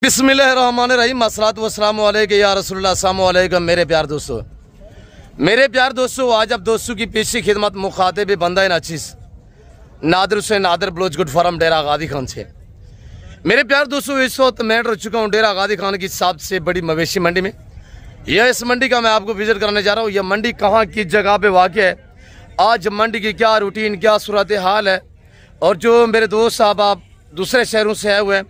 बिस्मिल्लाहिर्रहमानिर्रहीम अस्सलातु वस्सलामु अलैका या रसूलुल्लाह अस्सलामु अलैकुम। मेरे प्यार दोस्तों, आज आप दोस्तों की पेशी खिदमत मुखातिब बंदा नाचीस नादिर से नादिर ब्लोच गुड फार्म डेरा गादी खान से। मेरे प्यार दोस्तों, इस वक्त मैं रह चुका हूँ डेरा गादी खान की सबसे बड़ी मवेशी मंडी में। यह इस मंडी का मैं आपको विजिट करने जा रहा हूँ। यह मंडी कहाँ किस जगह पे वाक़या है, आज मंडी की क्या रूटीन क्या सूरत हाल है, और जो मेरे दोस्त साहब आप दूसरे शहरों से आए हुए हैं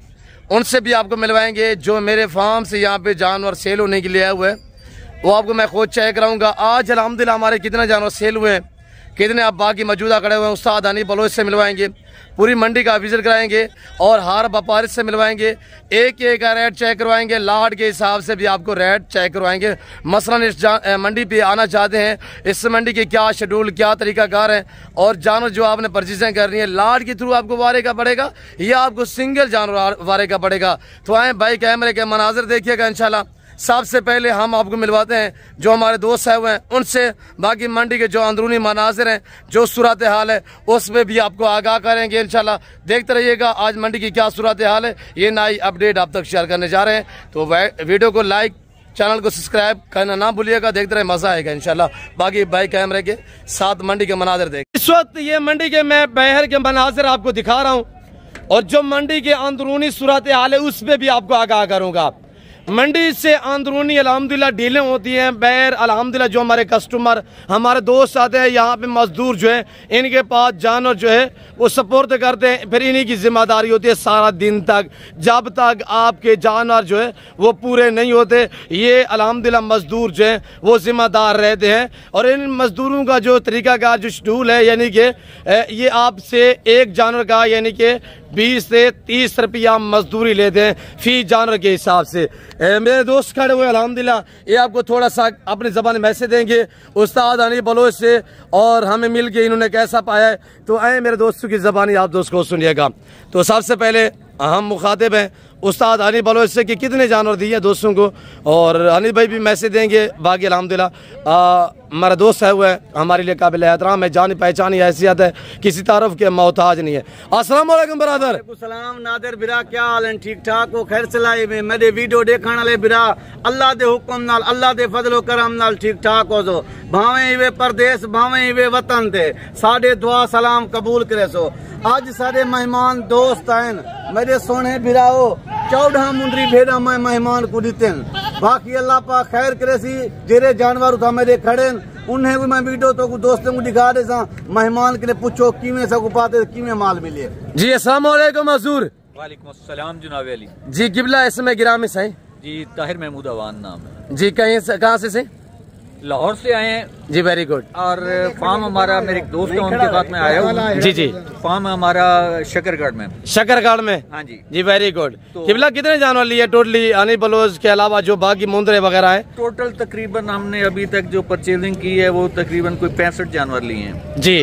उनसे भी आपको मिलवाएंगे। जो मेरे फार्म से यहाँ पे जानवर सेल होने के लिए आए हुए हैं वो आपको मैं खुद चेक कराऊंगा। आज अल्हम्दुलिल्लाह हमारे कितने जानवर सेल हुए हैं, कितने आप बाकी मौजूदा खड़े हुए हैं, उस्ताद हनीफ बलोच से मिलवाएंगे। पूरी मंडी का विजिट कराएंगे और हर व्यापारी से मिलवाएंगे। एक एक का रेट चेक करवाएंगे, लाट के हिसाब से भी आपको रेट चेक करवाएंगे। मसलन इस मंडी पे आना चाहते हैं, इस मंडी के क्या शेड्यूल क्या तरीकाकार है, और जानवर जो आपने परचेजिंग करनी है लाट के थ्रू आपको वारे का पड़ेगा या आपको सिंगल जानवर वारे का पड़ेगा। तो आए भाई कैमरे के मनाजिर देखिएगा इंशाल्लाह। सबसे पहले हम आपको मिलवाते हैं जो हमारे दोस्त साहब हैं उनसे, बाकी मंडी के जो अंदरूनी मनाजिर हैं जो सूरत हाल है उसमें भी आपको आगाह करेंगे इंशाल्लाह। देखते रहिएगा आज मंडी की क्या सूरत हाल है, ये नई अपडेट आप तक शेयर करने जा रहे हैं। तो वीडियो को लाइक, चैनल को सब्सक्राइब करना ना भूलिएगा। देखते रहे, मजा आएगा इंशाल्लाह। बाकी भाई कैमरे के साथ मंडी के मनाजिर देख। इस वक्त ये मंडी के मैं बाहर के मनाजिर आपको दिखा रहा हूँ और जो मंडी के अंदरूनी सूरत हाल है उस पर भी आपको आगाह करूँगा। मंडी से अंदरूनी अल्हम्दुलिल्लाह डीलें होती हैं। बैर अल्हम्दुलिल्लाह जो हमारे कस्टमर हमारे दोस्त आते हैं यहाँ पे, मजदूर जो है इनके पास जानवर जो है वो सपोर्ट करते हैं। फिर इन्हीं की जिम्मेदारी होती है सारा दिन तक, जब तक आपके जानवर जो है वो पूरे नहीं होते। ये अल्हम्दुलिल्लाह मजदूर जो है वो जिम्मेदार रहते हैं और इन मजदूरों का जो तरीक़ाकार जो शेड्यूल है, यानी कि ये आपसे एक जानवर का यानी कि 20 से 30 रुपया मजदूरी लेते हैं फी जानवर के हिसाब से। मेरे दोस्त खड़े हुए अल्हम्दुलिल्लाह, ये आपको थोड़ा सा अपनी ज़बान में मैसेज देंगे उस्ताद हनीफ बलोच से और हमें मिल के इन्होंने कैसा पाया है। तो आए मेरे दोस्तों की ज़बानी आप दोस्त को सुनिएगा। तो सबसे पहले हम मुखातिब हैं उस्ताद हनीफ बलोच से कि कितने जानवर दिए दोस्तों को, और हनीफ भाई भी मैसेज देंगे। बाकी अल्हम्दुलिल्लाह हमारा दोस्त है हुआ है, हमारे लिए काबिल एहतराम है, जानी पहचानी हैसियत है, किसी तारफ के मोहताज नहीं है। अस्सलाम वालेकुम ब्रदर। सलाम नादिर बिरा, क्या हाल है? ठीक ठाक हो? खैर चलाई में मेरे वीडियो देखने वाले बिरा अल्लाह दे हुक्म नाल, अल्लाह दे फजलो करम नाल ठीक ठाक हो। सो भावे वे परदेश भावे वे वतन थे, साढ़े दुआ सलाम कबूल करे। सो आज सारे मेहमान दोस्त आए मेरे सोने बिराओ, 14 मुंदरी भेड़ा मैं मेहमान को दीते। बाकी अल्लाह पाक खैर करे सी, जेरे जानवर उठा मेरे खड़े उन्हें भी मैं वीडियो तो दोस्तों को दिखा दे सा। मेहमान के लिए पूछो किमें से पाते किमें माल मिले। जी अस्सलाम वालेकुम हजूर। वालेकुम अस्सलाम जनाब अली जी। किबला इसमें गिरामी से जी, ताहिर महमूद अवान नाम है जी। कहाँ से? लाहौर से आए हैं जी। Very good. और फार्म हमारा मेरे एक दोस्त है उनके साथ में आया हूँ जी जी। फार्म हमारा शकरगढ़ में। शकरगढ़ में? हाँ जी जी वेरी गुड। किबला कितने जानवर लिए टोटली हनीफ बलोच के अलावा जो बाकी मुंदरे वगैरह हैं? टोटल तकरीबन हमने अभी तक जो परचेजिंग की है वो तकरीबन कोई 65 जानवर लिए हैं जी।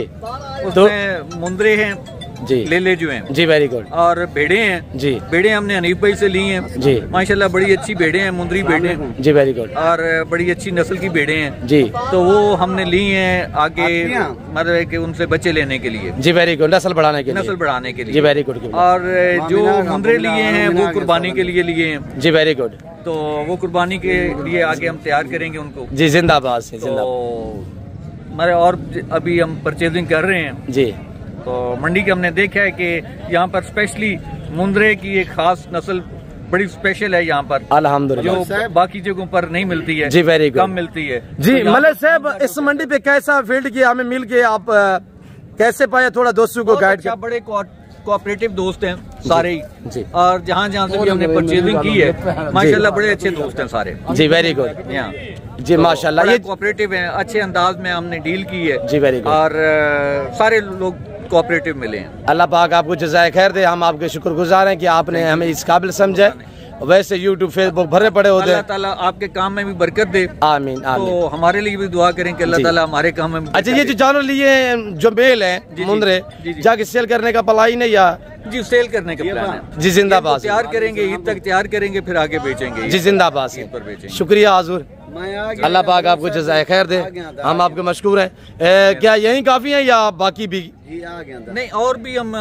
उसमें मुंदरे हैं जी, ले जो हैं जी वेरी गुड, और भेड़े हैं जी। भेड़े हमने हनीफ भाई से ली हैं जी, माशाल्लाह बड़ी अच्छी भेड़े हैं, मुंदरी भेड़े जी वेरी गुड, और बड़ी अच्छी नस्ल की भेड़े हैं जी। तो वो हमने ली हैं आगे मतलब कि उनसे बच्चे लेने के लिए जी। वेरी गुड, नस्ल बढ़ाने के लिए जी वेरी गुड। और जो मुंदरे लिए हैं वो कुर्बानी के लिए लिए हैं जी। Very good. तो वो कुर्बानी के लिए आगे हम तैयार करेंगे उनको जी। जिंदाबाद से जिंदाबाद। और अभी हम परचेजिंग कर रहे हैं जी। तो मंडी के हमने देखा है कि यहाँ पर स्पेशली मुंदरे की एक खास नस्ल बड़ी स्पेशल है यहाँ पर अल्हम्दुलिल्लाह, जो बाकी जगहों पर नहीं मिलती है जी। वेरी गुड, कम मिलती है जी। मलिक साहब इस मंडी पे कैसा फील्ड किया, हमें मिल के आप कैसे पाए, थोड़ा दोस्तों को गाइड कर। बड़े कोऑपरेटिव दोस्त हैं सारे जी, और जहाँ जहाँ से भी हमने परचेजिंग की है माशाल्लाह बड़े अच्छे दोस्त हैं सारे जी। वेरी गुड जी माशाल्लाह, ये कोऑपरेटिव हैं, अच्छे अंदाज में हमने डील की है जी। Very good. और सारे लोग कोऑपरेटिव मिले हैं। अल्लाह पाक आपको जज़ाए खैर दे, हम आपके शुक्रगुजार हैं कि आपने हमें इस काबिल समझा। वैसे यूट्यूब फेसबुक भरे पड़े होते हैं, अल्लाह ताला आपके काम में भी बरकत दे। आमीन आमीन। तो हमारे लिए भी दुआ करें कि अल्लाह ताला हमारे काम में। अच्छा, ये जो जानवर लिए जो मेल है मुंदरे जाके सेल करने का प्लान नहीं या जी? सेल करने का प्लान है जी। जिंदाबाद। तैयार करेंगे, ईद तक तैयार करेंगे, फिर आगे बेचेंगे जी। जिंदाबाद से। शुक्रिया हजूर। अल्लाह पाक आपको जज़ाए खैर दे, हम आपके मशकूर हैं। क्या यही काफ़ी हैं या बाकी भी? नहीं, और भी हम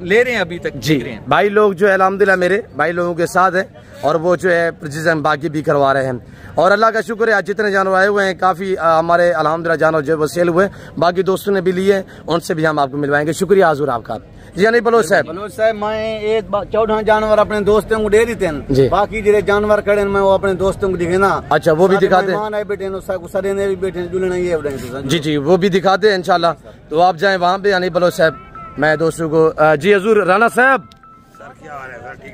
ले रहे हैं अभी तक जी। भाई लोग जो है अल्हम्दुलिल्लाह मेरे भाई लोगों के साथ हैं और वो जो है प्रिसीजन बाकी भी करवा रहे हैं। और अल्लाह का शुक्र है आज जितने जानवर आए हुए हैं काफ़ी हमारे अल्हम्दुलिल्लाह जानवर जो वो सेल हुए, बाकी दोस्तों ने भी लिए, उनसे भी हम आपको मिलवाएंगे। शुक्रिया हुजूर आपका। जी नहीं बलोच साहब, मैं एक 14 जानवर अपने दोस्तों को दे देते हैं, बाकी जो जानवर खड़े मैं वो अपने दोस्तों को दिखे ना। अच्छा, वो भी दिखाते हैं जी जी, वो भी दिखाते हैं इंशाल्लाह। तो आप जाएं वहाँ पे। यानी बलोच साहब मैं दोस्तों को जी हजूर राना साहब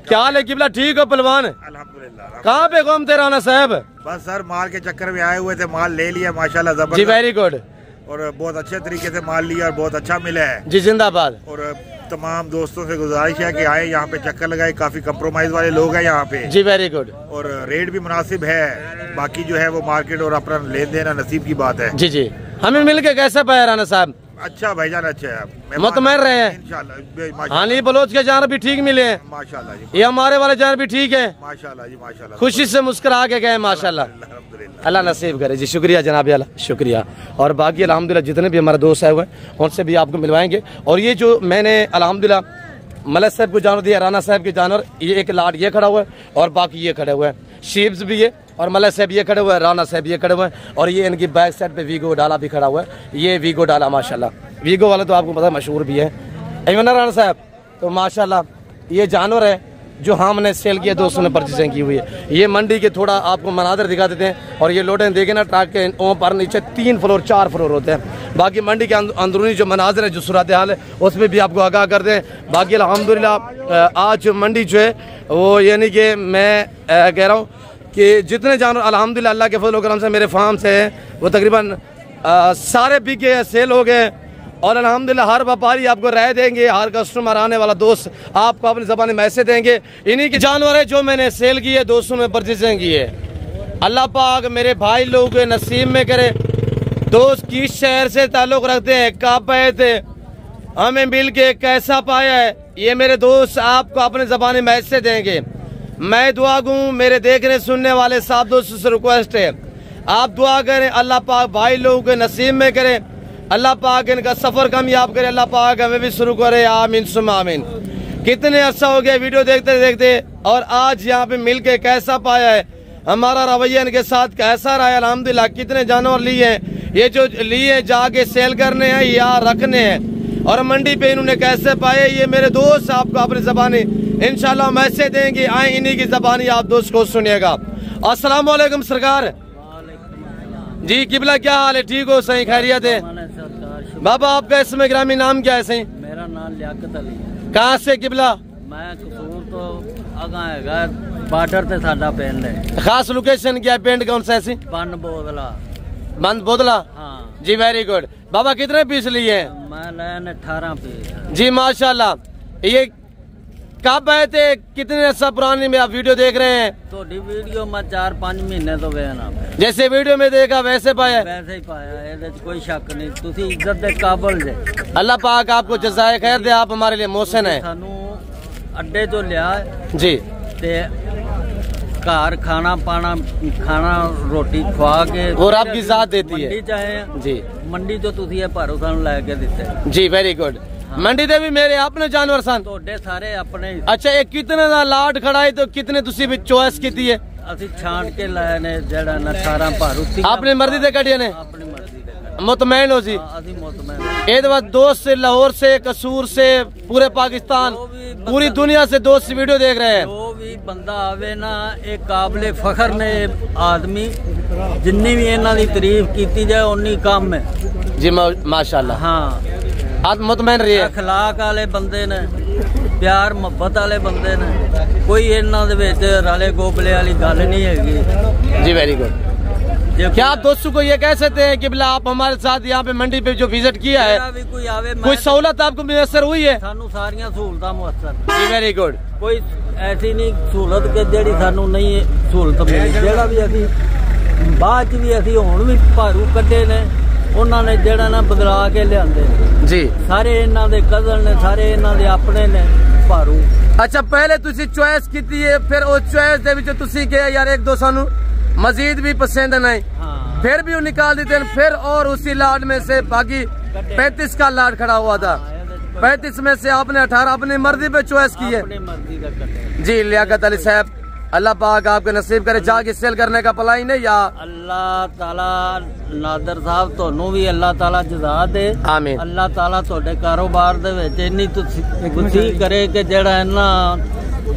क्या हाल है? किबला ठीक हो पहलवान? अल्हम्दुलिल्लाह। कहाँ पे घूमते राना साहब? बस सर माल के चक्कर में आए हुए थे, माल ले लिया माशाल्लाह जबरदस्त। जी वेरी गुड। और बहुत अच्छे तरीके से माल लिया और बहुत अच्छा मिला है जी, जिंदाबाद। और तमाम दोस्तों से गुजारिश है कि आए यहाँ पे चक्कर लगाए, काफी कंप्रोमाइज वाले लोग हैं यहाँ पे जी, वेरी गुड। और रेट भी मुनासिब है, बाकी जो है वो मार्केट और अपना लेन देना नसीब की बात है। जी जी, हमें मिलके कैसा पाया राना साहब? अच्छा भाईजान, अच्छा है, मुतमैन रहे हैं इंशाल्लाह। हाँ नहीं, बलोच के जानवर भी ठीक मिले हैं माशाल्लाह जी, ये हमारे वाले जानवर भी ठीक है माशाल्लाह जी, माशाल्लाह। खुशी से मुस्कुरा के गए माशाल्लाह, अल्लाह नसीब करे जी। शुक्रिया जनाब, अल्लाह शुक्रिया। और बाकी अल्हम्दुलिल्लाह जितने भी हमारे दोस्त आए हुए हैं उनसे भी आपको मिलवाएंगे। और ये जो मैंने अल्हम्दुलिल्लाह मलक साहब को जानवर दिया, राना साहब के जानवर, ये एक लाट ये खड़ा हुआ है और बाकी ये खड़े हुए हैं, शीप्स भी है और मलक साहब ये खड़े हुए हैं, राना साहब ये खड़े हुए हैं और ये इनकी बैक साइड पे वीगो डाला भी खड़ा हुआ है। ये वीगो डाला माशाल्लाह, वीगो वाला तो आपको पता मशहूर भी है ऐवन राना साहब। तो माशाल्लाह ये जानवर है जो हमने सेल किया, दोस्तों ने परचेजिंग की हुई है। ये मंडी के थोड़ा आपको मनाजर दिखा देते हैं। और ये लोटे देखे ना ट्रक के ऊपर नीचे 3 फ्लोर 4 फ्लोर होते हैं। बाकी मंडी के अंदरूनी जो मनाजर है, जो सूरत हाल है, उसमें भी आपको आगाह कर दें। बाकी अल्हम्दुलिल्लाह आज मंडी जो है वो यानी कि मैं कह रहा हूँ कि जितने जानवर अल्हम्दुलिल्लाह अल्लाह के फजल करम से मेरे फार्म से हैं वो तकरीबन सारे बिक गए, सेल हो गए। और अल्हम्दुलिल्लाह हर व्यापारी आपको राय देंगे, हर कस्टमर आने वाला दोस्त आपको अपनी ज़बान में मैसेज देंगे। इन्हीं के जानवर है जो मैंने सेल किए, दोस्तों में परचेजिंग की है। अल्लाह पाक मेरे भाई लोगों के नसीब में करे। दोस्त किस शहर से ताल्लुक़ रखते हैं, कब आए थे, हमें मिल के कैसा पाया है, ये मेरे दोस्त आपको अपने ज़बान में मैसेज देंगे। मैं दुआ गूँ मेरे देखने सुनने वाले साथ दोस्तों से रिक्वेस्ट है, आप दुआ करें अल्लाह पाक भाई लोगों के नसीब में करे, अल्लाह पाक इनका सफ़र कामयाब करे, अल्लाह पाक हमें भी शुरू करे, आमीन सुम्मा आमीन। कितने अर्सा हो गया वीडियो देखते देखते और आज यहाँ पे मिल के कैसा पाया है, हमारा रवैया इनके साथ कैसा रहा है। अल्हम्दुलिल्लाह कितने जानवर लिए हैं, ये जो लिए जाके सेल करने हैं या रखने हैं, और मंडी पे इन्होंने कैसे पाए, ये मेरे दोस्त आपको अपनी ज़बानी इंशाल्लाह मैसेज देंगे। आए इन्हीं की ज़बानी आप दोस्त को सुनिएगा। अस्सलाम वालेकुम सरकार जी, किबला क्या हाल है? ठीक हो? सही खैरियत है बाबा? आपका इसमें ग्रामी नाम क्या है? सही मेरा नाम लियाकत अली है। कहाँ से किबला? मैं कसूर तो आगा है, बार्डर ते साडा पिंड है। खास लोकेशन क्या है? पिंड कौन सा है? बंद बोदला। बंद बोदला, हाँ जी वेरी गुड। बाबा कितने पीस लिए हैं? मैं लेने 18 पीस जी माशाल्लाह। ये कब आए थे, कितने अर्सा पुरानी में आप वीडियो देख रहे हैं? तो वीडियो में 4-5 महीने तो गए ना, जैसे वीडियो में देखा वैसे पाया? वैसे ही पाया, कोई शक नहीं। तुसी इज्जत दे काबिल जे। अल्लाह पाक आपको जज़ाए खैर दे, आप हमारे लिए मोहसिन है। सानू अड्डे तो लिया जी ते घर खाना पाना खाना रोटी खवा के और आपकी जात देती है चाहे जी। मंडी तो तुसी ये भारो सानू लेके दिते जी, वेरी गुड। मंडी दे भी मेरे अपने जानवर सन ਤੁਹਾਡੇ ਸਾਰੇ ਆਪਣੇ। अच्छा, ये कितने ਦਾ लाट खड़ा है तो कितने तुसी भी चॉइस की है? ਅਸੀਂ ਛਾਂਟ ਕੇ ਲਾਏ ਨੇ, ਜਿਹੜਾ ਨਾ 18 ਭਾਰੂਤੀ अपनी मर्जी दे कटिए ने? ਆਪਣੀ ਮਰਜ਼ੀ ਦੇ मुतमैन हो जी? ਅਸੀਂ ਮੁਤਮੈਨ। ये तो बात दोस्त से, लाहौर से, कसूर से, पूरे पाकिस्तान, पूरी दुनिया से दोस्त वीडियो देख रहे हैं। जो भी बंदा आवे ना, एक काबिले फखर ने आदमी, जिन्नी भी इन्हां दी तारीफ कीती जाए उन्नी कम है जी माशाल्लाह। हाँ, आप मुतमैन रही है, अखलाक वाले बंदे ने, प्यार मोहब्बत वाले बंदे ने, कोई इन्हां दे विच रले गोबले वाली गल नहीं हैगी जी। Very good. क्या आप दोस्तों को ये कह सकते हैं कि बिला आप हमारे साथ यहाँ पे मंडी पे जो विजिट किया है, कोई आवे, कोई सहूलत आपको मुयसर हुई है? सानू सारियां सहूलतां मुयसर जी, वेरी गुड। कोई ऐसी नहीं सहूलत के जेड़ी सानू नहीं सहूलत मिली। जेड़ा भी असी बाद च भी असी हुण भी भारू कड्डे ने, उन्होंने जेड़ा ना बदला के लियाते जी। सारे इन्हां दे कज़न ने, सारे इन्हां दे अपने ने भारू। अच्छा, पहले तुसी चॉइस की है, फिर वो चॉइस दे विच तुसी के यार एक दो सानू मजीद भी पसंद नहीं, हाँ। फिर भी वो निकाल देते हैं। फिर और उसी लाट में से बाकी 35 का लाट खड़ा हुआ था, 35 में से आपने 18 अपनी मर्जी पे चॉइस की है। जी लियाकत अली साहब, अल्लाह पाक आपके नसीब करे जाके सेल करने का पलाई नहीं या अल्लाह ताला नादर साहब ਤੁਹਾਨੂੰ ਵੀ अल्लाह ताला जज़ा दे। आमीन। अल्लाह ताला ਤੁਹਾਡੇ ਕਾਰੋਬਾਰ ਦੇ ਵਿੱਚ ਇੰਨੀ ਤੁਸੀਂ ਕਰੇ ਕਿ ਜਿਹੜਾ ਇਹਨਾਂ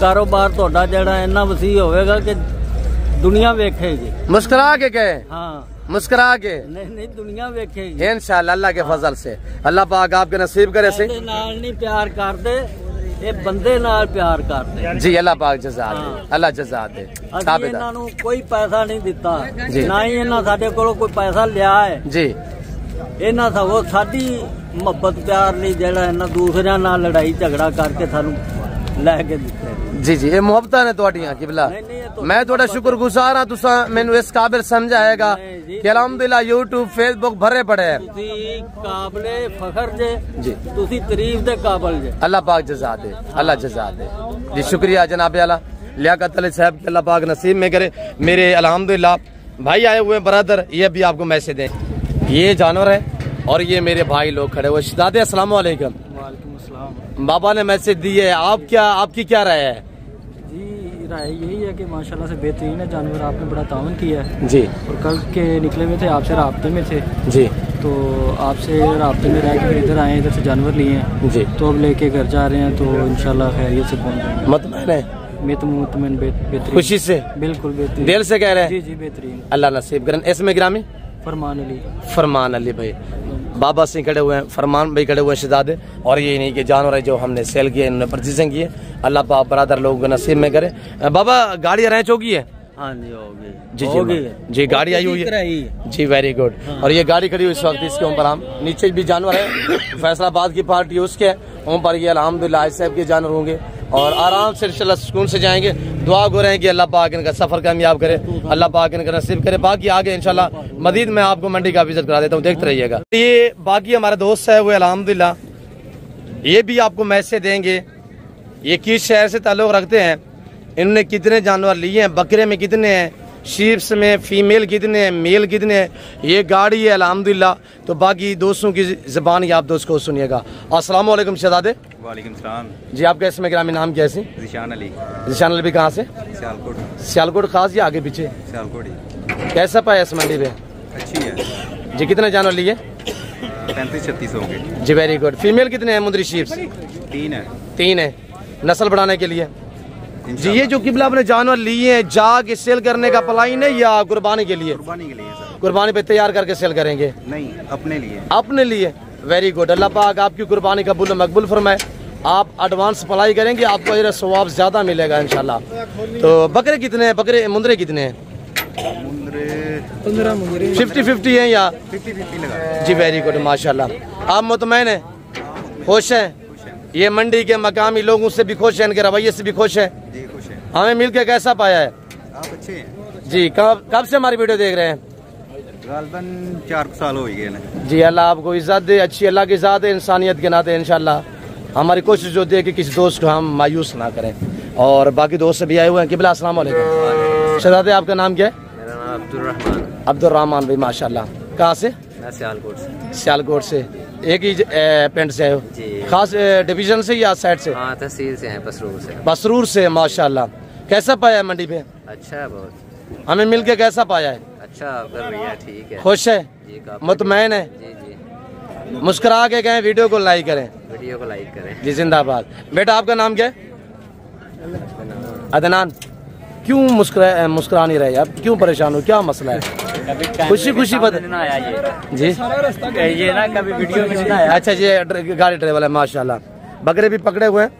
ਕਾਰੋਬਾਰ ਤੁਹਾਡਾ ਜਿਹੜਾ ਇੰਨਾ ਵਸੀ ਹੋਵੇਗਾ ਕਿ दुनिया वेखेगी। मुस्कुरा के गए, हाँ मुस्कुरा के नहीं दुनिया वेखेगी इंशाअल्लाह अल्लाह के फजल से। अल्लाह पाक आपके नसीब करे से नाल नहीं प्यार करते ये बंदे नाल प्यार करते। जी अल्लाह पाक जज़ा दे, अल्लाह जज़ा दे। ਅਸੀਂ ਇਹਨਾਂ ਨੂੰ ਕੋਈ ਪੈਸਾ ਨਹੀਂ ਦਿੱਤਾ, ਨਾ ਹੀ ਇਹਨਾਂ ਸਾਡੇ ਕੋਲੋਂ ਕੋਈ ਪੈਸਾ ਲਿਆ ਹੈ जी। ਇਹਨਾਂ ਦਾ ਉਹ ਸਾਡੀ ਮੁਹੱਬਤ ਪਿਆਰ ਨਹੀਂ ਜਿਹੜਾ ਇਹਨਾਂ ਦੂਸਰਿਆਂ ਨਾਲ ਲੜਾਈ ਝਗੜਾ ਕਰਕੇ ਸਾਨੂੰ ਲੈ ਕੇ ਦਿੱਤੇ। जी जी ये मोहब्बत ने ਤੁਹਾਡੀਆਂ किबला, मैं थोड़ा शुक्रगुजार हाँ तुसा मैनू इस काबिल समझाएगा कि अलहमदुलिल्लाह यूट्यूब फेसबुक भरे पड़े है। ਤੁਸੀਂ ਕਾਬਲੇ ਫਖਰ ਜੇ जी ਤੁਸੀਂ ਤਾਰੀफ ਦੇ ਕਾਬਲ ਜੇ। अल्लाह पाक जज़ा दे, अल्लाह जज़ा दे। जी शुक्रिया जनाब आला लियाकत अली साहब के, अल्लाह पाक नसीब में करे। मेरे अल्हम्दुलिल्लाह भाई आए हुए ब्रदर, ये भी आपको मैसेज दें। ये जानवर है और ये मेरे भाई लोग खड़े हुए। शहजादे अस्सलाम वालेकुम। वालेकुम अस्सलाम। बाबा ने मैसेज दी है, आपकी क्या राय है? जी राय यही है कि माशाल्लाह से बेहतरीन है जानवर, आपने बड़ा तावन किया है जी। और कल के निकले हुए थे, आपसे राब्ते में थे जी, तो आपसे राब्ते में रह के फिर इधर आए, इधर से जानवर लिए हैं जी। तो अब लेके घर जा रहे हैं, तो इंशाल्लाह खैरियत से पहुँच जाएंगे। मुतमईन है? मुतमईन बेहतरीन, खुशी से, बिल्कुल बेहतरीन, दिल से कह रहे हैं? जी जी बेहतरीन। अल्लाह नसीब करें। इसमें ग्रामी फरमान अली भाई बाबा सिंह खड़े हुए हैं, फरमान भाई खड़े हुए हैं शहजादे, और ये नहीं कि जानवर है जो हमने सेल किए, इन्होंने परचेजिंग की है। अल्लाह पाक बरादर लोगों को नसीब में करे। बाबा गाड़ी रैंच होगी है? हाँ जी होगी जी जी जी गाड़ी आई हुई है जी, वेरी गुड। और ये गाड़ी खड़ी हुई इस वक्त, इसके ऊपर हम नीचे भी जानवर है, फैसलाबाद की पार्टी उसके ऊपर ये अल्हम्दुलिल्लाह साहब के जानवर होंगे और आराम से इंशाल्लाह सुकून से जाएंगे। दुआ गो रहे हैं कि अल्लाह पाक इनका सफर कामयाब करे, अल्लाह पाक इनका नसीब करे। बाकी आगे इंशाल्लाह मजीद मैं आपको मंडी का विजिट करा देता हूँ, देखते रहिएगा। ये बाकी हमारे दोस्त है वो अल्हम्दुलिल्लाह ये भी आपको मैसेज देंगे। ये किस शहर से ताल्लुक़ रखते हैं, इन्होंने कितने जानवर लिए हैं, बकरे में कितने हैं, शीप्स में फीमेल कितने हैं, मेल कितने हैं, ये गाड़ी है अल्हम्दुलिल्लाह। तो बाकी दोस्तों की ज़बान आप दोस्त को सुनिएगा। अस्सलाम वालेकुम शहजादे। वालेकुम सलाम जी। आपका इसमें ग्रामी नाम कैसे? जिशान अली। जिशान अली भी कहाँ से? सियालकोट। सियालकोट खास या आगे पीछे? सियालकोट ही। कैसा पाया इस मंडी पे? अच्छी है जी। कितने जानवर लिए? 35-36 होंगे जी, वेरी गुड। फीमेल कितने हैं मुंदरी शीप्स? 3 है नस्ल बढ़ाने के लिए। जी ये जो किबला अपने जानवर लिए हैं जाके सेल करने का प्लान है या कुर्बानी के लिए? कुर्बानी के लिए सर। कुर्बानी पे तैयार करके सेल करेंगे? नहीं, अपने लिए। अपने लिए, वेरी गुड। अल्लाह पाक आपकी कुर्बानी कबूल मकबूल फरमाए। आप एडवांस पलाई करेंगे, आपको ये सवाब ज्यादा मिलेगा इंशाल्लाह। तो बकरे कितने हैं, बकरे मुंदरे कितने हैं? 50-50 है या 50-50 लगा? जी, वेरी गुड माशाल्लाह। आप मुतमईन हैं, खुश हैं? ये मंडी के मकामी लोगों से भी खुश हैं, इनके रवैये से भी खुश हैं? जी खुश है। हमें मिलके कैसा पाया है? आप अच्छे हैं जी। कब से हमारी वीडियो देख रहे हैं? गालबन 4 साल हो गए ना जी। अल्लाह आपको इज्जत दे, अच्छी अल्लाह की ज़ात है, इंसानियत के नाते इंशाल्लाह हमारी कोशिश होती है कि किसी दोस्त को हम मायूस ना करें। और बाकी दोस्त से भी आए हुए हैं। किबला अस्सलाम वालेकुम। शहजादे आपका नाम क्या है? मेरा नाम अब्दुल रहमान भाई माशाल्लाह। कहाँ से? मैं सियालकोट से। सियालकोट से। एक ही पेंट से आए हो? जी। खास डिवीजन से या साइड से? हाँ तहसील से हैं, बसरूर से माशाल्लाह। कैसा पाया है मंडी पे? अच्छा है बहुत। हमें मिलके कैसा पाया है? अच्छा कर रही है, ठीक है। खुश है? जी मुतमईन है? जी जी। मुस्कुरा के कहें, वीडियो को लाइक करें। वीडियो को लाइक करें जी। जिंदाबाद। बेटा आपका नाम क्या है? अदनान। क्यों मुस्कुरा नहीं रहे आप, क्यों परेशान हो, क्या मसला है? खुशी खुशी बता जी। ये ना कभी वीडियो में नहीं आया। अच्छा जी, गाड़ी ड्राइवर है माशाल्लाह। बकरे भी पकड़े हुए हैं।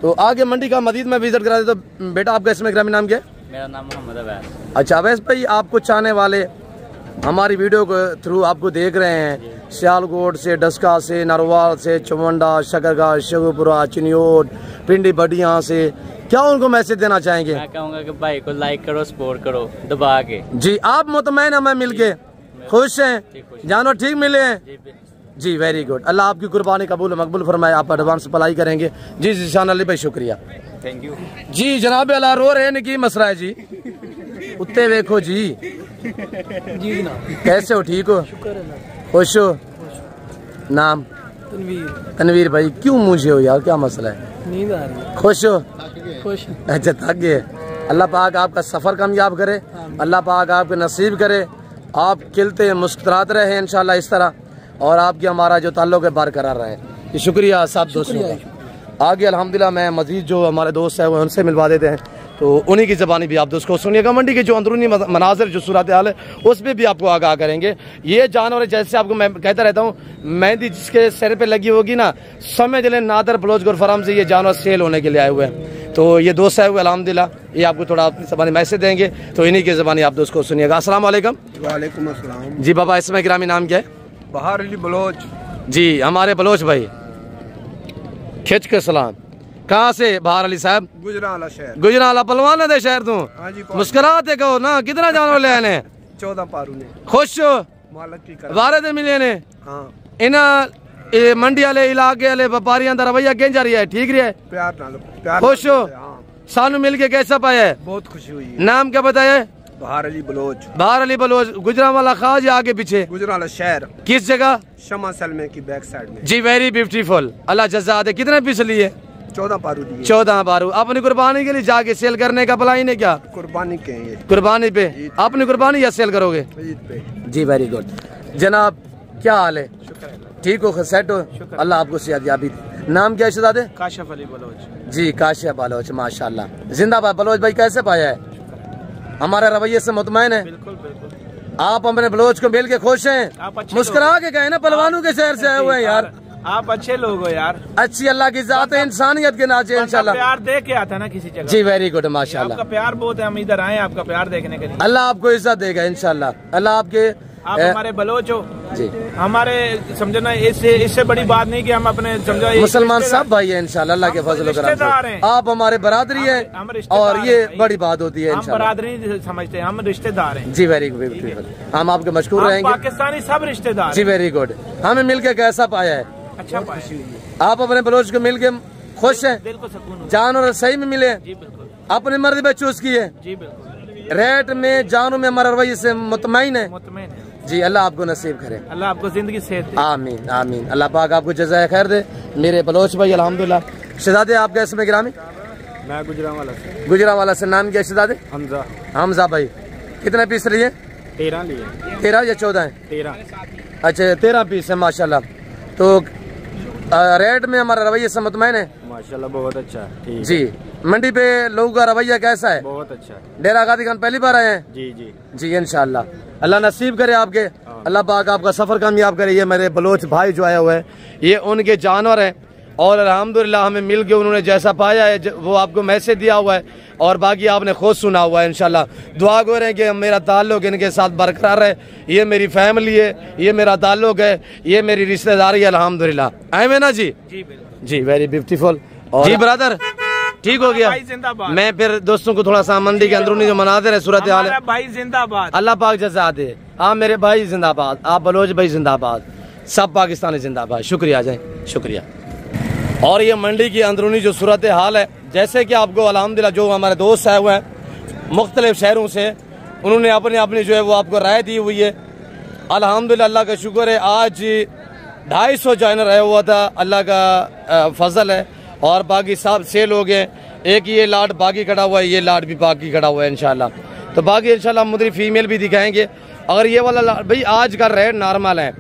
तो आगे मंडी का मजीद में विजिट करा दे। तो बेटा आपका इसमें ग्रामीण नाम क्या है? मेरा नाम मोहम्मद अवैस। अच्छा अवैस भाई, आपको चाहने वाले हमारी वीडियो के थ्रू आपको देख रहे हैं, सियालकोट से, डस्का से, नरवाल से, चुमंडा, शकरगाह, शेखुपुरा, चिन्योट, पिंडी बडिया से, क्या उनको मैसेज देना चाहेंगे? मैं कहूँगा कि भाई को लाइक करो, सपोर्ट करो दबा के। जी। आप मुतमईन हमें मिलके खुश हैं, जानवर ठीक मिले हैं? जी, वेरी गुड। अल्लाह आपकी कुर्बानी कबूल मकबूल फरमाए। आप एडवांस पलाई करेंगे। जी जिशान अली भाई शुक्रिया। थैंक यू जी। जनाब अला रो रहे हैं कि मसला है जी, उत्ते देखो जी। जी जनाब, कैसे हो? ठीक हो? शुक्र है। खुश हो? नाम? तनवीर। तनवीर भाई, क्यों मुझे हो यार, क्या मसला है? नींद आ रही है। खुश हो? खुश। अच्छा, थक गए। अल्लाह पाक आपका सफर कामयाब करे, अल्लाह पाक आपको नसीब करे, आप खिलते मुस्कुराते रहे इंशाल्लाह इस तरह, और आपकी हमारा जो ताल्लुक है बरकरार रहे। ये शुक्रिया सब दोस्तों का। आगे अल्हम्दुलिल्लाह मैं मजीद जो हमारे दोस्त है वो उनसे मिलवा देते हैं, तो उन्हीं की ज़बानी भी आप दोस्त को सुनिएगा। मंडी के जो अंदरूनी मनाजिर जो सूरत हाल है उस पर भी आपको आगाह करेंगे। ये जानवर जैसे आपको मैं कहता रहता हूँ, मेहंदी जिसके सिर पे लगी होगी ना, समझ लें नादर बलोच फार्म से ये जानवर सेल होने के लिए आए हुए हैं। तो ये दोस्त है हुए अल्हम्दुलिल्लाह, ये आपको थोड़ा अपनी ज़बानी मैसेज देंगे, तो इन्हीं की ज़बानी आप दोस्त को सुनिएगा। अस्सलाम वालेकुम। वालेकुम अस्सलाम जी बाबा, इसमें गिरामी नाम क्या है? बहार अली बलोच जी। हमारे बलोच भाई, खिंच के सलाम। कहाँ से बहार अली साहब? गुजरावाला शहर। गुजरावाला पलवान दे शहर तू? हाँ जी। मुस्कुराते कहो ना, कितना जानवर ले आने? 14 पारू ने। खुश हो? मालक की कर। बारह दे मिले ने। हाँ। इना मंडी वाले इलाके वाले व्यापारियों का रवैया किंज जा रही है? ठीक रहा है? प्यार नाल। प्यार खुश हो? हाँ। सानू मिल के कैसा पाया है? बहुत खुशी हुई है। नाम क्या बताया? बहार अली बलोच। बहार अली बलोच। गुजरावाला खाज या आगे पीछे? गुजरावाला शहर। किस जगह? शमा सलमे की बैक साइड में। जी, वेरी ब्यूटीफुल। अल्लाह जज़ा दे। कितने पीस लिए? 14 पारू दिए। 14 पारू। अपनी कुर्बानी के लिए जाके सेल करने का प्लान है क्या? कुर्बानी के ये। कुर्बानी पे? अपनी कुर्बानी या सेल करोगे? ईद पे। जी, वेरी गुड। जनाब क्या हाल है? ठीक हो? सेट हो? अल्लाह आपको सेहतयाबी दे। नाम क्या है शहजादे? काशिफ अली बलोच। जी, काशिफ बलोच, माशाल्लाह। जिंदाबाद। बलोच भाई कैसे पाया है? हमारे रवैये से मुतमैन है? बिल्कुल बिल्कुल। आप अपने बलोच को मिल के खुश हैं? मुस्कुरा के गए ना, पलवानों के शहर से आए हुए हैं यार। आप अच्छे लोग हो यार। अच्छी अल्लाह की जात है, इंसानियत के नाचे इंशाल्लाह। प्यार दे के आता ना किसी जगह। जी, वेरी गुड, माशाल्लाह। आपका प्यार बहुत है, हम इधर आए आपका प्यार देखने के लिए। अल्लाह आपको इज्जत देगा इंशाल्लाह। अल्लाह आपके, आप हमारे बलोच हो जी, हमारे समझो ना, इससे बड़ी बात नहीं कि हम अपने समझो मुसलमान सब भाई है इंशाल्लाह अल्लाह के फजल करम से। आप हमारे बरादरी है और ये बड़ी बात होती है इंशाल्लाह। हम बरादरी समझते हैं, हम रिश्तेदार हैं। जी, वेरी गुड। हम आपके मशकूर रहेंगे। पाकिस्तानी सब रिश्तेदार। जी, वेरी गुड। हमें मिलके कैसा पाया है? अच्छा पाया। आप अपने बलोच को मिलके खुश हैं? दिल को सुकून। जानवर सही में मिले? जी बिल्कुल। अपनी मर्जी पे चूज किए? जी बिल्कुल। रेट में जानों में हमारा रवैये से मुतमईन है? मुतमईन है। जी, अल्लाह आपको नसीब करे। अल्लाह आपको जिंदगी सेहत दे। आमीन आमीन। अल्लाह पाक आपको जज़ाए खैर दे। मेरे बलोच भाई अल्हम्दुलिल्लाह। शहजादे आपका इसमें गिरामी? मैं गुजरावाला से। गुजरावाला से। नाम क्या शहजादे? हमजा। हमजा भाई, कितने पीस लिए? 13 लिए। 13 या 14 है? 13। अच्छा, 13 पीस है माशाल्लाह। तो रेट में हमारा रवैया से मुतमईन है? माशाल्लाह बहुत अच्छा है। ठीक। जी। मंडी पे लोगों का रवैया कैसा है? बहुत अच्छा है। डेरा गादी खान पहली बार आए हैं? जी जी जी, इंशाल्लाह अल्लाह नसीब करे आपके। अल्लाह पाक आपका सफर कामयाब करे। ये मेरे बलोच भाई जो आया हुआ है, ये उनके जानवर हैं, और अल्हम्दुलिल्लाह हमें मिल के उन्होंने जैसा पाया है वो आपको मैसेज दिया हुआ है, और बाकी आपने खुद सुना हुआ है। इंशाल्लाह दुआ गो रहे कि मेरा ताल्लुक इनके साथ बरकरार है। ये मेरी फैमिली है, ये मेरा ताल्लुक है, ये मेरी रिश्तेदारी है अल्हम्दुलिल्लाह। आए में ना जी? जी, वेरी ब्यूटीफुल। जी ब्रदर, ठीक हो गया? मैं फिर दोस्तों को थोड़ा सा मंडी के अंदरूनी जो मनाजिर है, सूरत हाल है, भाई जिंदाबाद। अल्लाह पाक जज़ा दे। आप मेरे भाई जिंदाबाद, आप बलोच भाई जिंदाबाद, सब पाकिस्तानी जिंदाबाद। शुक्रिया जाए, शुक्रिया। और ये मंडी की अंदरूनी जो सूरत हाल है, जैसे कि आपको अल्हम्दुलिल्लाह जो हमारे दोस्त आए हुए हैं मुख्तलिफ शहरों से, उन्होंने अपनी अपनी जो है वो आपको राय दी हुई है। अल्हम्दुलिल्लाह अल्लाह का शुक्र है, आज 250 जानवर आया हुआ था, अल्लाह का फजल है, और बाकी सब सेल हो गए। एक ये लाट बाकी खड़ा हुआ है, ये लाट भी बाकी खड़ा हुआ है इंशाल्लाह। तो बाकी इंशाल्लाह मुद्री फीमेल भी दिखाएंगे। अगर ये वाला लाट भाई आज का रेट नॉर्मल है,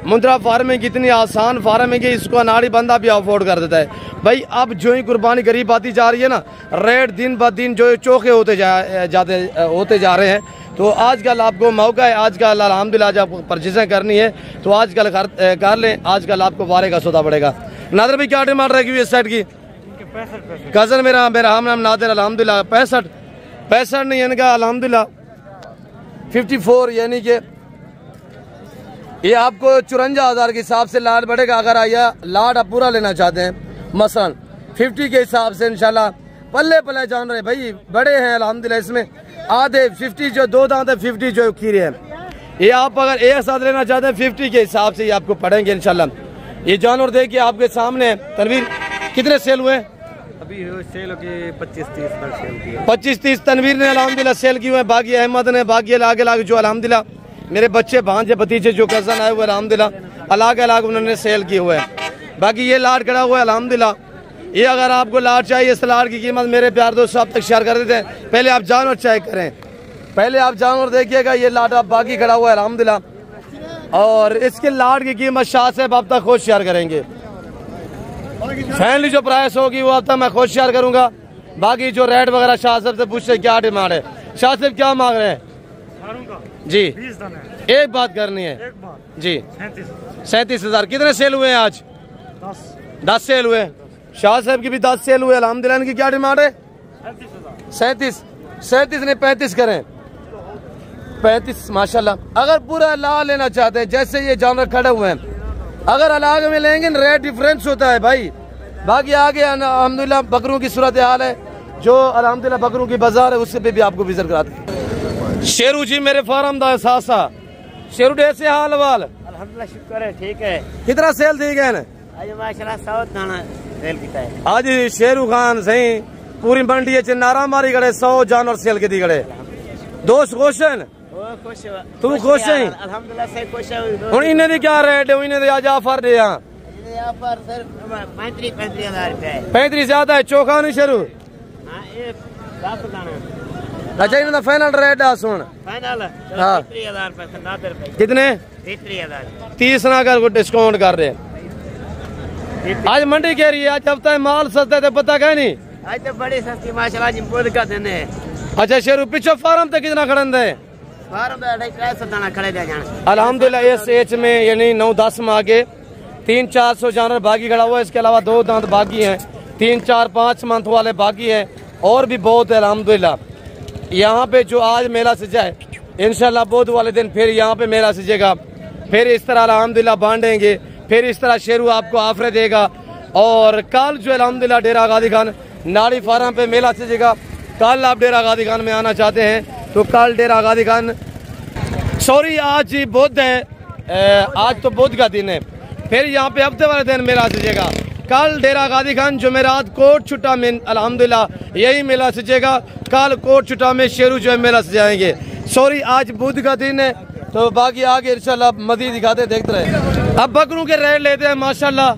मुद्रा फार्मिंग कितनी आसान फार्मिंग है, इसको अनाड़ी बंदा भी अफोर्ड कर देता है भाई। अब जो ही कुर्बानी गरीब आती जा रही है ना, रेट दिन ब दिन जो चोखे होते जा रहे हैं। तो आजकल आपको मौका है, आजकल अल्हम्दुलिल्लाह जब परचेजें करनी है तो आजकल कर लें। आजकल आपको वारे का सौदा पड़ेगा। नादर भाई क्या डिमांड रहेगी इस सेट की? 65। कजन मेरा हम नाम नादर अल्हम्दुलिल्लाह 65 नहीं, इनका अल्हम्दुलिल्लाह 54, यानी कि ये आपको 54,000 के हिसाब से लाट बढ़ेगा। अगर आया लाट आप पूरा लेना चाहते हैं मसलन 50 के हिसाब से, इंशाल्लाह पल्ले पल्ले जान रहे भाई बड़े हैं अल्हम्दुलिल्लाह। इसमें आधे 50 जो 2 दांत है, 50 जो खीरे हैं, ये आप अगर एक साथ लेना चाहते हैं 50 के हिसाब से ये आपको पड़ेंगे इंशाल्लाह। ये जानवर देखिए आपके सामने। तनवीर कितने सेल हुए? अभी सेल के 25-30 तक सेल की है। 25-30 तनवीर ने अल्हम्दुलिल्लाह सेल की हुए हैं, बाकी अहमद ने, बाकी अलग अलग जो अल्हम्दुलिल्लाह मेरे बच्चे भांजे भतीजे जो कज़न आए हुए अल्हम्दुलिल्लाह अलग अलग उन्होंने सेल किए हुए हैं। बाकी ये लाट खड़ा हुआ है अल्हम्दुलिल्लाह। ये अगर आपको लाट चाहिए, इस लाट की कीमत मेरे प्यार दोस्तों आप तक शेयर कर देते हैं। पहले आप जानवर चेक करें, पहले आप जानवर देखिएगा। ये लाट आप बाकी खड़ा हुआ है अल्हम्दुलिल्लाह, और इसके लाट की कीमत शाह साहब आप तक खुद शेयर करेंगे। फाइनली जो प्राइस होगी वो अब तक मैं खुद शेयर करूंगा। बाकी जो रेट वगैरह शाह साहब से पूछते क्या डिमांड है। शाह साहब क्या मांग रहे हैं जी? एक बात करनी है जी। 37,000 कितने सेल हुए हैं आज? 10 सेल हुए। शाह साहब की भी 10 सेल हुए अल्हम्दुलिल्लाह। इनकी क्या डिमांड है? 37 ने 35 करें। 35 माशाल्लाह। अगर पूरा ला लेना चाहते हैं, जैसे ये जानवर खड़े हुए हैं, अगर अलग में लेंगे रेट डिफरेंस होता है भाई। बाकी आगे अल्हम्दुलिल्लाह बकरों की सूरत हाल है, जो अल्हम्दुलिल्लाह बकरों की बाजार है उससे भी आपको विजिट कराते हैं। शेरू जी मेरे फार्म दा सासा शेरू डे से हाल वाल अल्हम्दुलिल्लाह शुक्र है ठीक है। कितना सेल थी गए आज माशाल्लाह 100 दाना सेल किया है। आज शेरू खान सही पूरी मंडी च नारा मारी गए 100 जानवर सेल की दी गए। दोस्त खुश हैं? तू खुश है? अल्हम्दुलिल्लाह से खुश है। हुन इन्हें दी क्या रेट है? इन्हें दी आज ऑफर दे हां ऑफर सर 35,000 रुपए है। 35 ज्यादा है। चोखा नहीं शेरू? हां एक 10 दाना। अच्छा इन्हें फाइनल रेट आ सुन। फाइनल हां 33,000 रुपए से 90 रुपए। कितने? 33,000। 30 ना कर को डिस्काउंट कर रहे हैं। आज मंडी कह रही है आज हफ्ता है माल सस्ता है तो पता क्या नहीं। आज तो बड़ी सस्ती माशाल्लाह जी बोल का देने। अच्छा शेरू पीछे फार्म तक कितना खड़न है? फार्म में 250 दाना खड़े दे जाना अल्हम्दुलिल्लाह। इस एज में यानी 9-10 माह के 300-400 जानवर बाकी खड़ा हुआ है। इसके अलावा 2 दांत बाकी हैं, 3-4-5 मंथ वाले बाकी हैं, और भी बहुत है अल्हम्दुलिल्लाह। यहाँ पे जो आज मेला सजा है इंशाल्लाह बुध वाले दिन फिर यहाँ पे मेला सजेगा। फिर इस तरह अल्हम्दुलिल्लाह बांटेंगे, फिर इस तरह शेरू आपको ऑफर देगा। और कल जो अल्हम्दुलिल्लाह डेरा गादी खान नाड़ी फार्म पे मेला सजेगा। कल आप डेरा गादी खान में आना चाहते हैं तो कल डेरा गादी खान सॉरी आज बुध है, आज तो बुध का दिन है। फिर यहाँ पे हफ्ते वाले दिन मेला सजेगा। कल डेरा गादी खान जुमेरात कोट छुट्टा में अल्हम्दुलिल्लाह यही मेला सजेगा। कल कोट छुट्टा में शेरू जो है मेला सजाएंगे। सॉरी आज बुध का दिन है, तो बाकी आगे इंशाल्लाह मजीद दिखाते देखते रहे। अब बकरों के रेट लेते हैं माशाल्लाह।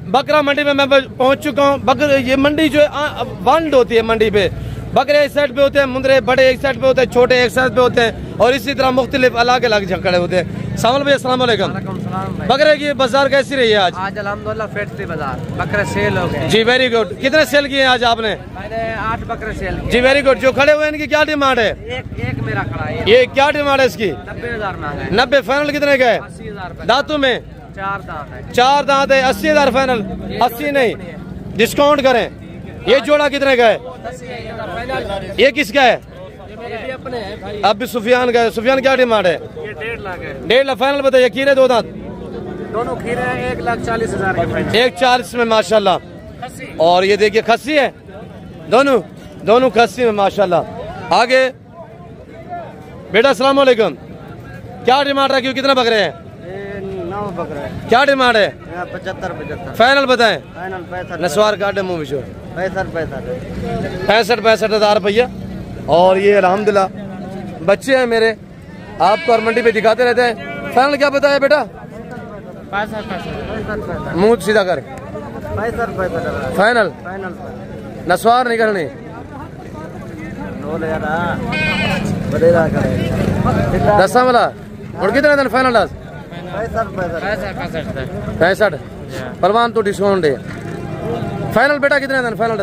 बकरा मंडी में मैं पहुंच चुका हूँ। बकर ये मंडी जो है वंड होती है मंडी पे। बकरे एक साइड पे होते हैं, मुंदरे बड़े एक साइड पे होते हैं, छोटे एक साइड पे होते हैं, और इसी तरह मुख्तलिफ अलग अलग झकड़े होते हैं। सामल भाई अस्सलाम वालेकुम। बकरे की बाजार कैसी रही है आज? आज अल्हम्दुलिल्लाह फिट थी बाजार, बकरे सेल हो गए। जी वेरी गुड। कितने सेल किए आज आपने? मैंने 8 बकरे सेल किए। जी वेरी गुड। जो खड़े हुए हैं इनकी क्या डिमांड है? एक मेरा खड़ा है। ये क्या डिमांड है इसकी? 90,000 मांगा है। 90 फाइनल कितने का है? 80,000 रुपए। दांतों में 4 दांत है। 4 दांत है। 80,000 फाइनल। 80 नहीं डिस्काउंट करें। ये जोड़ा कितने का है? ये किसका है? अब भी सुफियान का है। सुफियान क्या डिमांड है? ये 1.5 लाख है। 1.5 लाख फाइनल बताइए। खीरे 2 दांत दोनों खीरे 1,40,000 के फाइनल। 1,40 में माशाल्लाह। और ये देखिए खस्सी है, दोनों खस्सी में माशाल्लाह। आगे बेटा अस्सलाम वालेकुम। क्या डिमांड रखी हो? कितना बकरे हैं? 9 बकरे। क्या डिमांड है? 75 फाइनल बताएं। फाइनल 65 नस्वार काटे मुंह बिचो 65 हज़ार रुपया। और ये अल्हम्दुलिल्लाह बच्चे हैं मेरे, आपको और मंडी पे दिखाते रहते हैं। फाइनल क्या बताया बेटा? 65 मुंह सीधा कर। 65 फाइनल नस्वार नहीं करनी। दसा वाला और कितने दिन फाइनल? 65 परवान तो डिस्काउंट है। फाइनल बेटा कितने दिन फाइनल?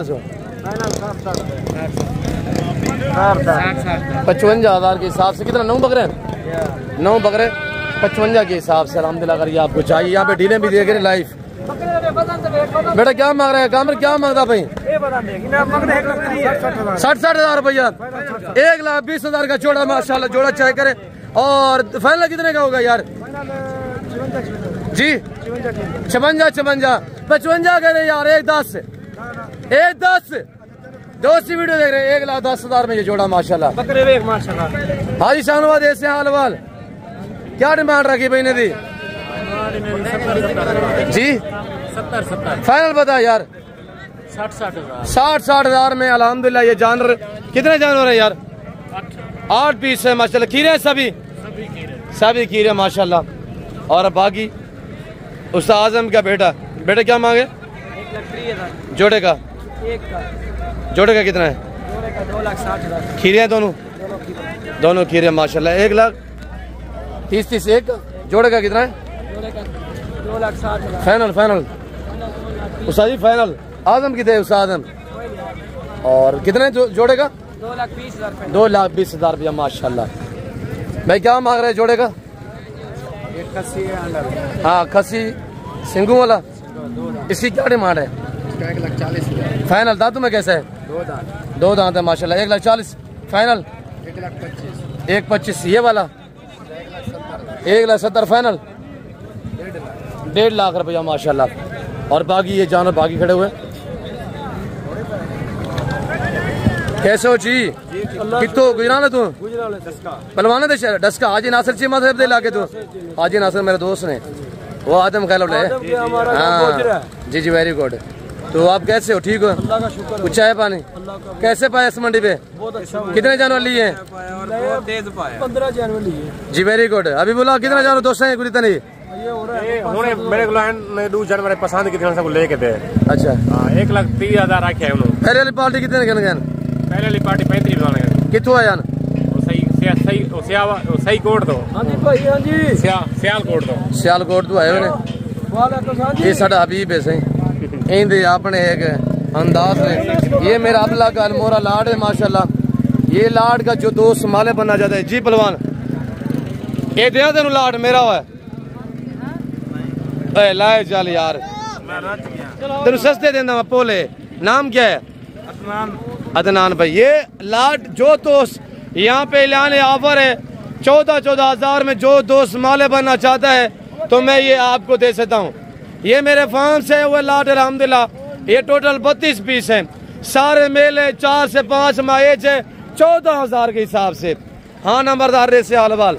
55,000 के हिसाब से। कितना? 9 बकरे? 9 बकरे 55 के हिसाब से अल्हम्दुलिल्लाह। अगर ये आपको चाहिए, यहाँ पे डीलें भी देख रहे लाइफ। बेटा क्या मांग रहे हैं? कामर क्या मांगता भाई? 60,000 रुपया। 1,20,000 का जोड़ा माशाल्लाह। जोड़ा चेक करे। और फाइनल कितने का होगा यार जी? 56 55 कह रहे यार। 1,10 दोस्ती वीडियो देख रहे हैं। 1,10,000 में ये जोड़ा माशाल्लाह। बकरे माशाल्लाह। हाजी शाहनवाज ऐसे हाल वाल क्या डिमांड रखी भाई ने दी जी? 70 फाइनल बता यार। 60 हज़ार में अल्हम्दुलिल्लाह ये जानवर। कितने जानवर है यार? 8 पीस है माशाल्लाह। खीरे हैं सभी खीरे माशाल्लाह। और बाकी उस्ताद आजम का बेटा क्या मांगे? 1,30,000 जोड़े का कितना है? 2,60,000 खीरे हैं दोनों खीरे माशाल्लाह। 1,30,30 एक जोड़े का कितना है? 2,60,000 फाइनल उस्ताद जी फाइनल। आजम कितने उस्ताद आजम? और कितने जोड़े का? 2,20,000 2,20,000 रुपया माशाल्लाह। भाई क्या मांग रहे हैं जोड़े का? हाँ खसी सिंगू वाला। इसकी क्या डिमांड है? 1,40,000 फाइनल दांतों में कैसा है? 2 दांत है माशाल्लाह। 1,40,000 फाइनल। 1,25,000 ये वाला 1,70,000 फाइनल। 1.5 लाख रुपया माशाल्लाह। और बाकी ये जानवर बाकी खड़े हुए कैसे हो जी? कितो गुजराल तू पलवाना दे डस्का हाजी नासिर चीमा साहब दे लाके तू। हाजी नासिर मेरे दोस्त ने वो आदम खैल हाँ जी वेरी गुड। तो आप कैसे हो? ठीक हो? कुछ चाय पानी कैसे पाए इस मंडी पे? कितने जानवर लिए? 15 जानवर लिए जी वेरी गुड। अभी बोला कितने जानवर दोस्त हैं? गुरी नहीं मेरे को दो जानवर पसंद कितने सब लेके थे। अच्छा 1,30,000 रखे है पहले वाली पार्टी कितने गन? पहले वाली पार्टी 35 कितों आया? सही कोट दो। हाँ जी भाई हाँ जी सियालकोट तो आए ने। ये साडा हबीब है सही इंदे अपने एक अंदाज ने। ये मेरा अबला का मोरा लाड है माशाल्लाह। ये लाड का जो दोस्त माले बनना चाहता है जी पहलवान ये दे तेन लाड मेरा हुआ है लाए चल यार तेन सस्ते देना मैं पोले। नाम क्या है? अदनान भाई। ये लाड जो दोस्त यहाँ पे ऐलान ऑफर है 14,000 में जो दोस्त माले बनना चाहता है तो मैं ये आपको दे सकता हूँ। ये मेरे फार्म से हुए लाड अल्हम्दुलिल्लाह। ये टोटल 32 पीस हैं सारे मेले 4 से 5 माएज है 14,000 के हिसाब से। हाँ नंबरदार रे से हालवाल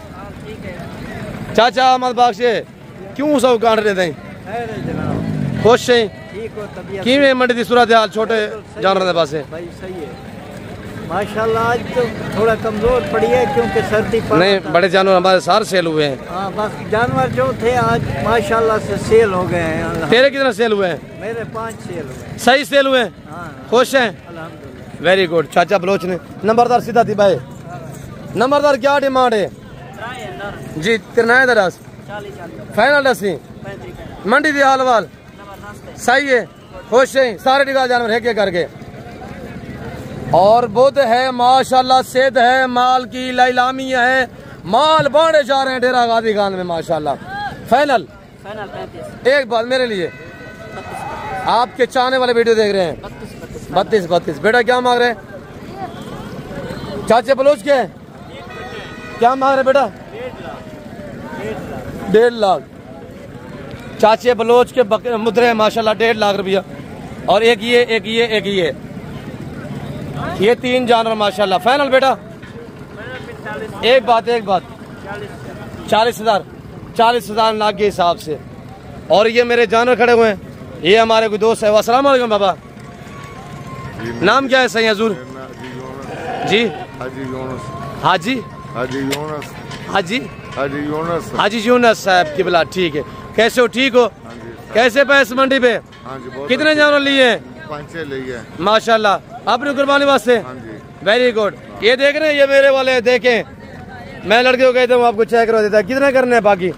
चाचा अहमद बाक्षे क्यों सब काट रहे थे? खुश है कि मंडी की सूरत हाल छोटे जानवर पास भाई सही है माशाल्लाह। आज तो थोड़ा कमजोर पड़ी है क्योंकि सर्दी नहीं बड़े जानवर हमारे सारे सेल हुए हैं। हाँ बस जानवर जो थे आज माशाल्लाह से सेल हो गए हैं। तेरे कितने सेल हुए हैं? मेरे 5 सेल हुए। सही सेल हुए हैं? हाँ खुश हैं? अल्हम्दुलिल्लाह वेरी गुड। चाचा बलोच ने नंबरदार सीधा थी भाई। नंबरदार क्या डिमांड है जी? 43 फाइनल 80 मंडी दी हाल वाल सही है। खुश है सारे निकाल जानवर है के करके। और बुध है माशाल्लाह सेध है माल की लैलामी है माल बांटे जा रहे हैं डेरा गाजी खान में माशाल्लाह। फाइनल 35 एक बात मेरे लिए आपके चाहने वाले वीडियो देख रहे हैं 32 बेटा क्या मांग रहे हैं? चाचे बलोच के क्या मांग रहे बेटा? 1.5 लाख चाचे बलोच के मुद्रे माशाल्लाह 1.5 लाख रुपया। और एक ये 3 जानवर माशाल्लाह। फाइनल बेटा एक बात 40,000 लाख के हिसाब से। और ये मेरे जानवर खड़े हुए हैं ये हमारे कोई दोस्त है। अस्सलाम वालेकुम बाबा नाम क्या है सही हजूर जी? हाजी यूनस साहब की बिला। ठीक है कैसे हो? ठीक हो? कैसे पे इस मंडी पे? कितने जानवर लिए हैं? 5 लिए माशाल्लाह अपनी कुर्बानी वास्ते। Very good. ये देख रहे हैं ये मेरे वाले देखें मैं लड़के को कहता हूँ आपको चेक करवा देता है। कितने करने हैं बाकी? 1-2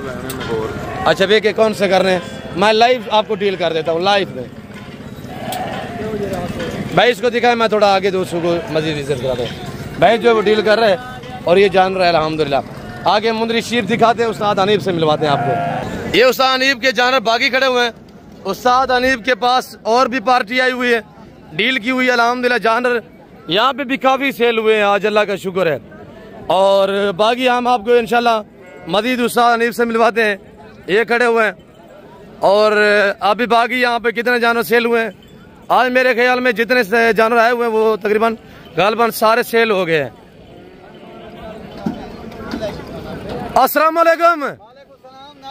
लेने। अच्छा देखे कौन से करने हैं मैं लाइव आपको डील कर देता हूँ लाइव में। भाई इसको दिखाए मैं थोड़ा आगे दोस्तों को मजीद रिसर्च कराता हूँ। भाई जो वो डील कर रहे हैं और ये जान रहे हैं अल्हम्दुलिल्लाह। आगे मुंदरी शीर दिखाते हैं उस्ताद अनीब से मिलवाते हैं आपको। ये उस्ताद अनीब के जानवर बाकी खड़े हुए हैं। उस्ताद अनीब के पास और भी पार्टी आई हुई है डील की हुई है अल्हम्दुलिल्लाह। जानवर यहाँ पे भी काफ़ी सेल हुए हैं आज अल्लाह का शुक्र है। और बाकी हम आपको इंशाल्लाह मजीद उस्ताद अनीब से मिलवाते हैं। ये खड़े हुए हैं और अभी बाकी यहाँ पे कितने जानवर सेल हुए हैं आज मेरे ख्याल में जितने जानवर आए हुए हैं वो तकरीबन गालबन सारे सेल हो गए हैं। अस्सलाम वालेकुम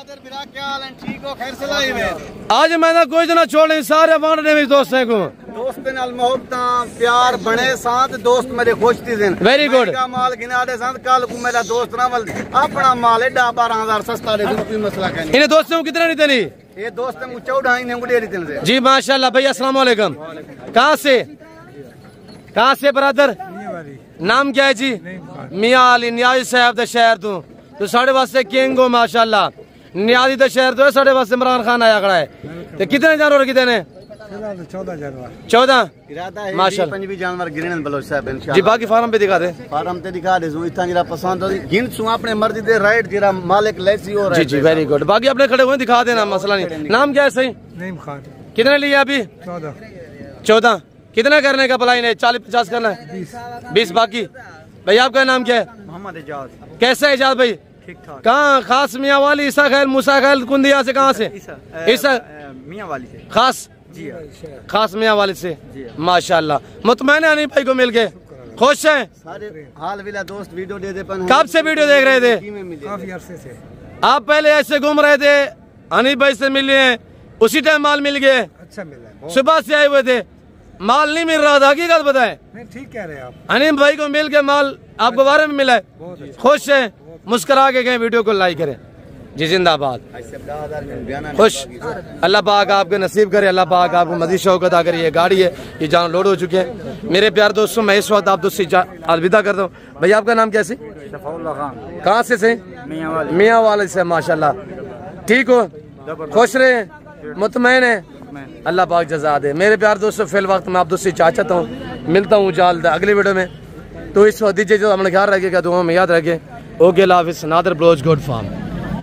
क्या हाल है? ठीक हो? खैर से लाई में आज मैंने कोई जना छोड़े सारे बांटने में दोस्तों को दोस्त नाल मोहब्बत प्यार बने साथ दोस्त मेरे खुश थी दिन वेरी गुड का माल गिना दे साथ कल को मेरा दोस्त ना बल अपना माल एडा 12,000 सस्ता दे कोई मसला नहीं। इन्हें दोस्तों को कितना नहीं देनी? ये दोस्त को 14 ही ने दे देते जी माशाल्लाह भैया अस्सलाम वालेकुम। कहाँ से ब्रदर? नाम क्या है जी? मियां अली न्याजी साहब द शहर तो साढ़े वास्ते किंग हो माशाल्लाह। न्याजी द शहर तो साढ़े वास्ते इमरान खान आया खड़ा है। तो कितने जानवर कितने? 14 जानवर माशाल्लाह। 25 जानवर गिनन बलोच साहब इंशाल्लाह जी बाकी फार्म पे दिखा दे। फार्म ते दिखा दे जो इतना जरा पसंद हो गिन सु अपने मर्जी दे राइट जरा मालिक लेसी हो जी जी वेरी गुड। बाकी अपने खड़े हुए दिखा देना मसला नहीं। नाम क्या है सही? नईम खान। कितने लिए अभी? 14। कितना करने का भलाई ने? 40-50 करना है? 20 बाकी। भैया आपका नाम क्या है? मोहम्मद एजाज। कैसा है एजाज भाई? ठीक ठाक। कहाँ खास मियाँ वाली ईसा खैल मूसा खैल कुंदिया से? कहाँ से? ईसा मियाँ वाली से खास जी खास मियाँ वाली से माशाल्लाह। मुतमैन अनी भाई को मिल के खुश है? सारे हाल विला दोस्त वीडियो दे दे पन कब से वीडियो देख रहे थे? काफी अरसे से। आप पहले ऐसे घूम रहे थे, हनी भाई से मिले हैं, उसी टाइम माल मिल गए? अच्छा मिला। सुबह से आए हुए थे, माल नहीं मिल रहा था, हकीकत बताएं। नहीं ठीक कह रहे हैं आप। हनी भाई को मिल के माल आपको बारे में मिला है, खुश है, मुस्कुरा के गए। वीडियो को लाइक करें जी। जिंदाबाद। खुश। अल्लाह पाक आपके नसीब करे, अल्लाह पाक आपको मजीद शौक अदा करे। ये गाड़ी है, ये जान लोड हो चुके हैं। मेरे प्यार दोस्तों मैं इस वक्त आप दोस्तों से अलविदा करता हूँ। भैया आपका नाम कैसे? कहाँ से? मियाँ वाले से माशाल्लाह। ठीक हो? खुश रहे, मुतमैन है? अल्लाह पाक जज़ा दे। मेरे प्यार दोस्तों फिल वक्त मैं आप दोस्तों से चाहता हूँ मिलता हूँ जल्द अगली वीडियो में। तो इस वक्त दीजिए जो हमने ख्याल रखिएगा, दुआ में याद रखें। ओके अल्लाह हाफिज़। Nadir Baloch good farm.